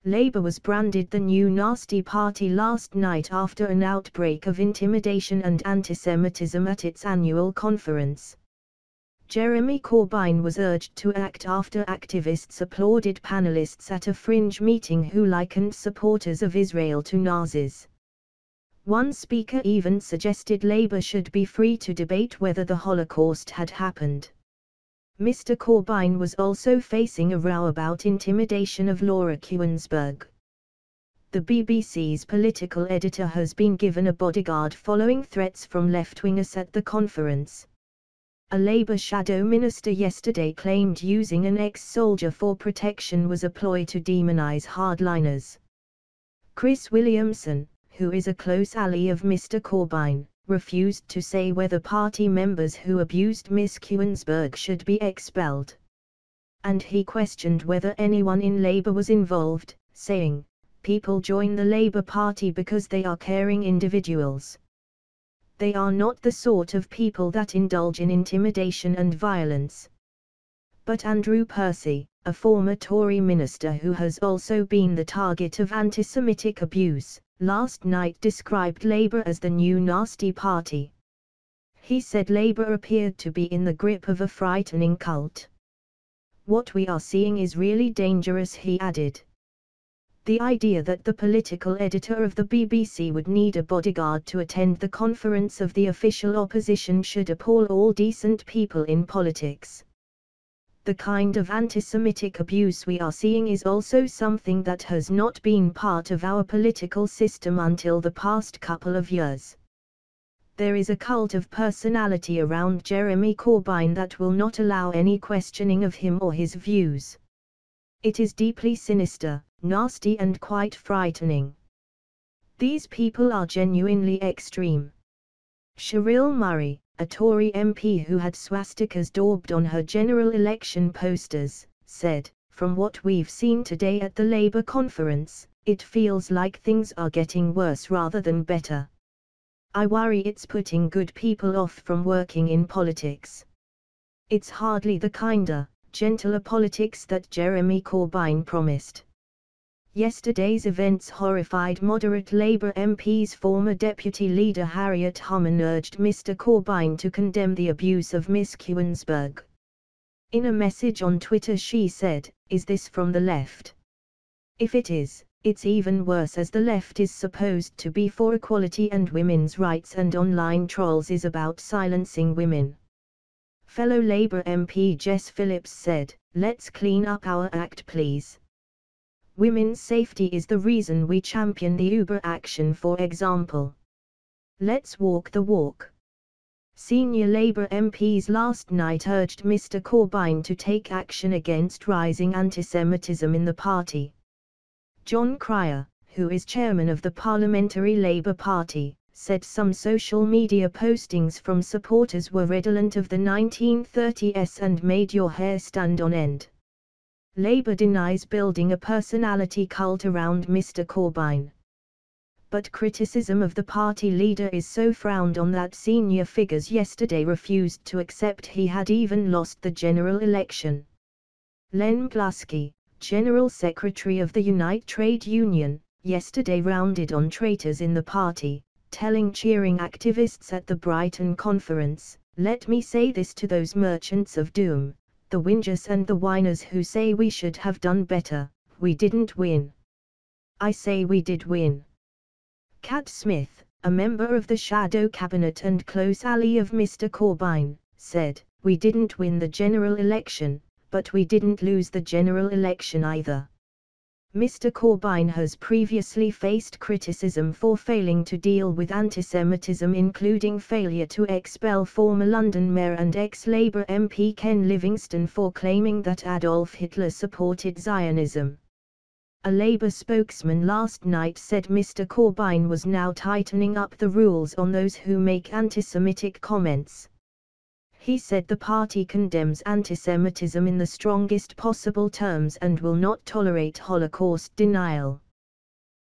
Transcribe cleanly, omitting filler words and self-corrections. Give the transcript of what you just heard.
Labour was branded the new nasty party last night after an outbreak of intimidation and anti-Semitism at its annual conference. Jeremy Corbyn was urged to act after activists applauded panelists at a fringe meeting who likened supporters of Israel to Nazis. One speaker even suggested Labour should be free to debate whether the Holocaust had happened. Mr. Corbyn was also facing a row about intimidation of Laura Kuenssberg. The BBC's political editor has been given a bodyguard following threats from left-wingers at the conference. A Labour shadow minister yesterday claimed using an ex-soldier for protection was a ploy to demonise hardliners. Chris Williamson, who is a close ally of Mr. Corbyn, refused to say whether party members who abused Ms. Kuenssberg should be expelled. And he questioned whether anyone in Labour was involved, saying, "People join the Labour Party because they are caring individuals. They are not the sort of people that indulge in intimidation and violence." But Andrew Percy, a former Tory minister who has also been the target of anti-Semitic abuse, last night described Labour as the new nasty party. He said Labour appeared to be in the grip of a frightening cult. "What we are seeing is really dangerous," he added. The idea that the political editor of the BBC would need a bodyguard to attend the conference of the official opposition should appall all decent people in politics. The kind of anti-Semitic abuse we are seeing is also something that has not been part of our political system until the past couple of years. There is a cult of personality around Jeremy Corbyn that will not allow any questioning of him or his views. It is deeply sinister, nasty and quite frightening. These people are genuinely extreme. Cheryl Murray, a Tory MP who had swastikas daubed on her general election posters, said, "From what we've seen today at the Labour conference, it feels like things are getting worse rather than better. I worry it's putting good people off from working in politics. It's hardly the kinder, gentler politics that Jeremy Corbyn promised." Yesterday's events horrified moderate Labour MP's former deputy leader Harriet Harman urged Mr. Corbyn to condemn the abuse of Ms. Kuenssberg. In a message on Twitter she said, "Is this from the left? If it is, it's even worse, as the left is supposed to be for equality and women's rights and online trolls is about silencing women." Fellow Labour MP Jess Phillips said, "Let's clean up our act please. Women's safety is the reason we champion the Uber action, for example. Let's walk the walk." Senior Labour MPs last night urged Mr. Corbyn to take action against rising anti-Semitism in the party. John Cryer, who is chairman of the Parliamentary Labour Party, said some social media postings from supporters were redolent of the 1930s and made your hair stand on end. Labour denies building a personality cult around Mr. Corbyn. But criticism of the party leader is so frowned on that senior figures yesterday refused to accept he had even lost the general election. Len Glusky, General Secretary of the Unite Trade Union, yesterday rounded on traitors in the party, telling cheering activists at the Brighton conference, "Let me say this to those merchants of doom, the whingers and the whiners who say we should have done better: we didn't win. I say we did win." Cat Smith, a member of the Shadow Cabinet and close ally of Mr. Corbyn, said, "We didn't win the general election, but we didn't lose the general election either." Mr. Corbyn has previously faced criticism for failing to deal with anti-Semitism, including failure to expel former London Mayor and ex-Labour MP Ken Livingstone for claiming that Adolf Hitler supported Zionism. A Labour spokesman last night said Mr. Corbyn was now tightening up the rules on those who make anti-Semitic comments. He said the party condemns anti-Semitism in the strongest possible terms and will not tolerate Holocaust denial.